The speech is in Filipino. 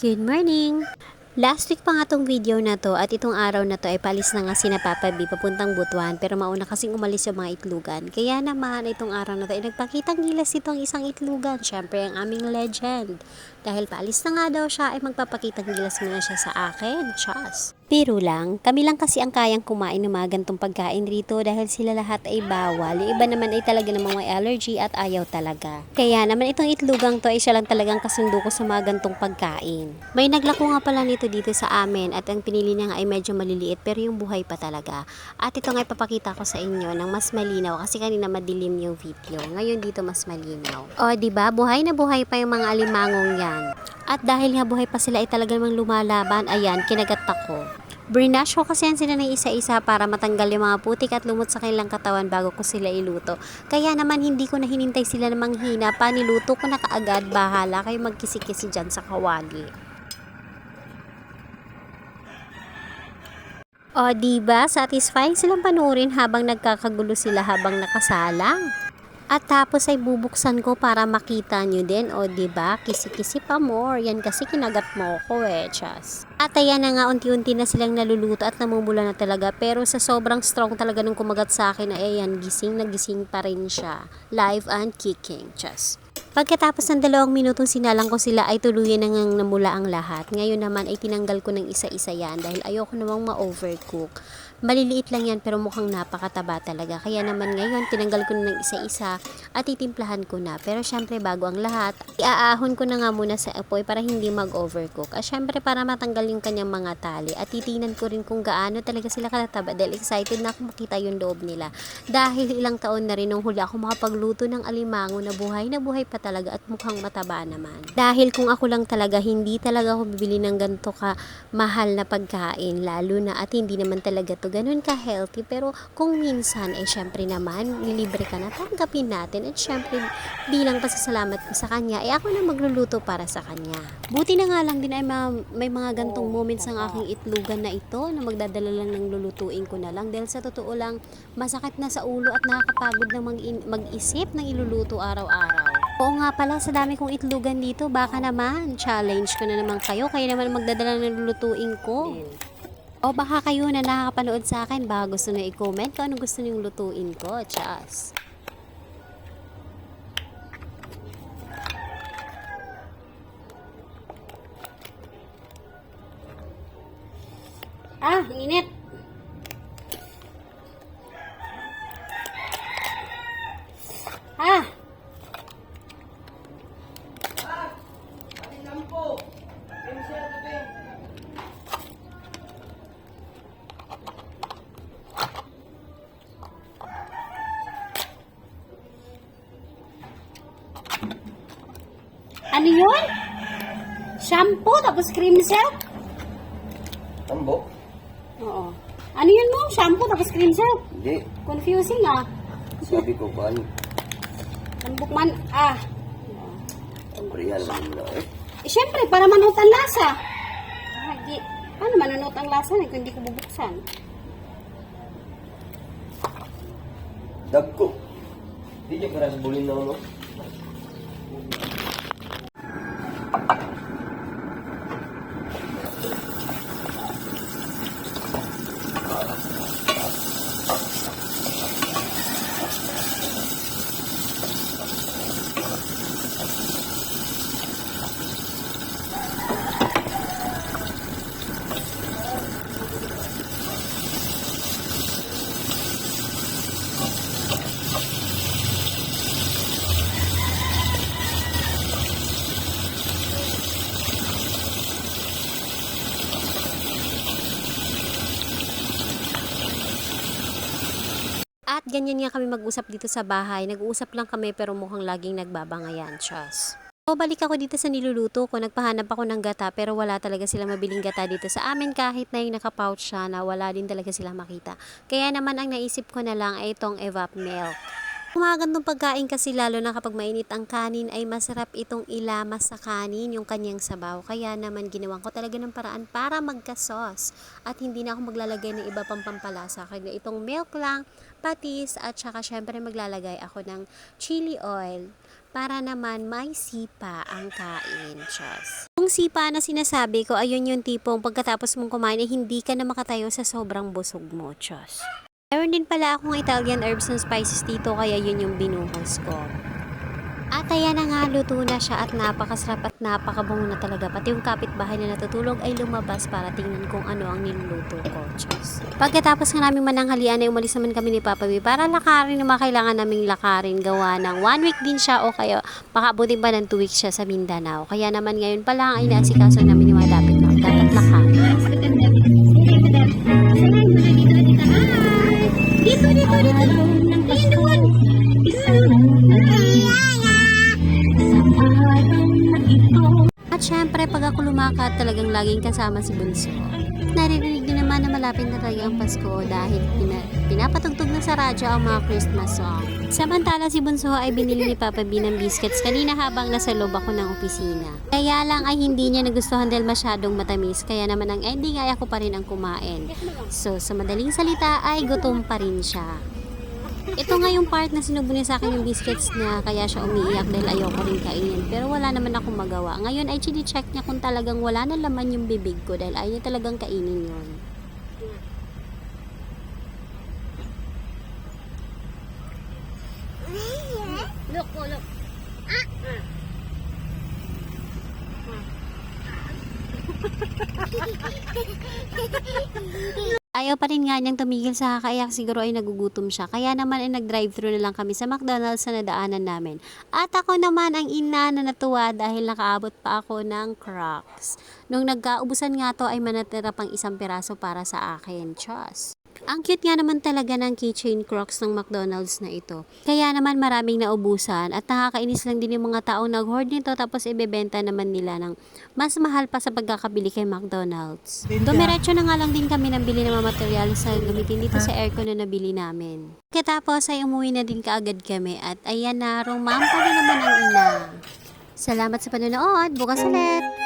Good morning! Last week pa nga tong video na to at itong araw na to ay palis na nga sina Papa B papuntang Butuan pero mauna kasing umalis yung mga itlugan. Kaya naman itong araw na to ay nagpakitang gilas itong isang itlugan. Syempre ang aming legend. Dahil paalis na nga daw siya ay magpapakitang gilas muna siya sa akin. Chas! Pero lang, kami lang kasi ang kayang kumain ng mga gantong pagkain rito dahil sila lahat ay bawal. Yung iba naman ay talaga namang may allergy at ayaw talaga. Kaya naman itong itlugang to ay siya lang talagang kasundo ko sa mga gantong pagkain. May naglako nga pala nito dito sa amin at ang pinili niya nga ay medyo maliliit pero yung buhay pa talaga. At ito nga ipapakita ko sa inyo ng mas malinaw kasi kanina madilim yung video. Ngayon dito mas malinaw. O diba, buhay na buhay pa yung mga alimangong yan. At dahil nga buhay pa sila ay talaga namang lumalaban, ayan, kinagat ako. Brinash ko kasi yan sila ng isa-isa para matanggal yung mga putik at lumot sa kanilang katawan bago ko sila iluto. Kaya naman hindi ko na hinintay sila na manghina pa, niluto ko na kaagad, bahala kayo magkisi-kisi dyan sa kawali. O diba, satisfying silang panurin habang nagkakagulo sila habang nakasalang. At tapos ay bubuksan ko para makita nyo din. O diba, kisi-kisi pa more. Yan kasi kinagat mo ko chas. At ayan na nga, unti-unti na silang naluluto at namumula na talaga. Pero sa sobrang strong talaga ng kumagat sa akin, ay ayan, gising na gising pa rin siya. Live and kicking, chas. Pagkatapos ng 2 minutong sinalang ko sila ay tuluyan na ngang namula ang lahat. Ngayon naman ay tinanggal ko ng isa-isa yan dahil ayoko namang ma-overcook. Maliliit lang yan pero mukhang napakataba talaga. Kaya naman ngayon tinanggal ko na ng isa-isa at titimplahan ko na. Pero syempre bago ang lahat, iaahon ko na nga muna sa apoy para hindi mag-overcook. At syempre para matanggal yung kanyang mga tali. At titingnan ko rin kung gaano talaga sila katataba dahil excited na ako makita yung loob nila. Dahil ilang taon na rin nung huli ako makapagluto ng alimango na buhay pa talaga at mukhang mataba naman. Dahil kung ako lang talaga, hindi talaga ako bibili ng ganito ka mahal na pagkain. Lalo na at hindi naman talaga to ganun ka-healthy, pero kung minsan ay syempre naman nilibre ka na, tanggapin natin at syempre bilang pasasalamat ko sa kanya ay ako na magluluto para sa kanya. Buti na nga lang din ay may mga gantong moments ang aking itlugan na ito na magdadala lang ng lulutuin ko na lang dahil sa totoo lang masakit na sa ulo at nakakapagod na mag-isip ng iluluto araw-araw. Oo nga pala, sa dami kong itlugan dito, baka naman challenge ko na naman kayo naman magdadala ng lulutuin ko. O baka kayo na nakakapanood sa akin, baka gusto na i-comment kung anong gusto niyong lutuin ko. Chas! Ah, init! Ah! Ano yun? Shampoo tapos cream silk? Tambok? Oo. Ano yun mo? Shampoo tapos cream silk? Hindi. Confusing ah. Sabi ko ba? Tambok man. Ah. Tambrihan lang mo na eh. Eh, syempre, para manunod ang lasa. Ah, di. Paano manunod ang lasa kung hindi ko bubuksan? Dagko. Hindi niya para sa bulin na ano. At ganyan nga kami mag-usap dito sa bahay. Nag-uusap lang kami pero mukhang laging nagbabangayan. Chas. So, balik ako dito sa niluluto ko. Nagpahanap ako ng gata pero wala talaga silang mabiling gata dito sa amin kahit na yung nakapouch siya na wala din talaga sila makita. Kaya naman ang naisip ko na lang ay itong evap milk. Mga gantong pagkain kasi lalo na kapag mainit ang kanin ay masarap itong ilamas sa kanin yung kanyang sabaw. Kaya naman ginawan ko talaga ng paraan para magka-sauce at hindi na ako maglalagay ng iba pang pampalasa. Kaya itong milk lang, patis at saka syempre maglalagay ako ng chili oil para naman may sipa ang kain. Diyos. Kung sipa na sinasabi ko, ayun yung tipong pagkatapos mong kumain ay hindi ka na makatayo sa sobrang busog mo. Diyos. Meron din pala akong Italian herbs and spices dito kaya yun yung binuhos ko. At ayan na nga, luto na siya at napakasarap at napakabango na talaga. Pati yung kapitbahay na natutulog ay lumabas para tingnan kung ano ang niluluto ko. Diyos. Pagkatapos nga namin mananghalian ay umalis naman kami ni Papa B para lakarin na kailangan naming lakarin. Gawa ng 1 week din siya o kaya makabuti ba ng 2 weeks siya sa Mindanao. Kaya naman ngayon pa lang ay naasikaso namin yung mga dapat lakarin. At syempre, pag ako lumakad, talagang laging kasama si Bunso. Naririnig din naman na malapit na talaga ang Pasko dahil pinapatugtog na sa radyo ang mga Christmas song. Samantala si Bunso ay binili ni Papa B ng biscuits kanina habang nasa loob ako ng opisina. Kaya lang ay hindi niya nagustuhan dahil masyadong matamis, kaya naman ang ending ay ako pa rin ang kumain. So sa madaling salita ay gutom pa rin siya. Ito nga yung part na sinubo niya sa akin yung biscuits niya kaya siya umiiyak dahil ayoko rin kainin. Pero wala naman akong magawa. Ngayon ay chine-check niya kung talagang wala na laman yung bibig ko dahil ayaw niya talagang kainin yun. Look. Ayaw pa rin nga niyang tumigil sa kakaiyak, siguro ay nagugutom siya. Kaya naman ay nag-drive-thru na lang kami sa McDonald's sa nadaanan namin. At ako naman ang ina na natuwa dahil nakaabot pa ako ng Crocs. Nung nagkaubusan nga to ay manatira pang 1 piraso para sa akin. Diyos. Ang cute nga naman talaga ng keychain Crocs ng McDonald's na ito. Kaya naman maraming naubusan at nakakainis lang din yung mga taong nag-hoard nito tapos ibebenta naman nila ng mas mahal pa sa pagkakabili kay McDonald's. Dumiretso na nga lang din kami ng bili ng mga materials na gamitin dito sa aircon na nabili namin. Katapos ay umuwi na din kaagad kami at ayan na, rumampa na naman ang ina. Salamat sa panonood. Bukas ulit!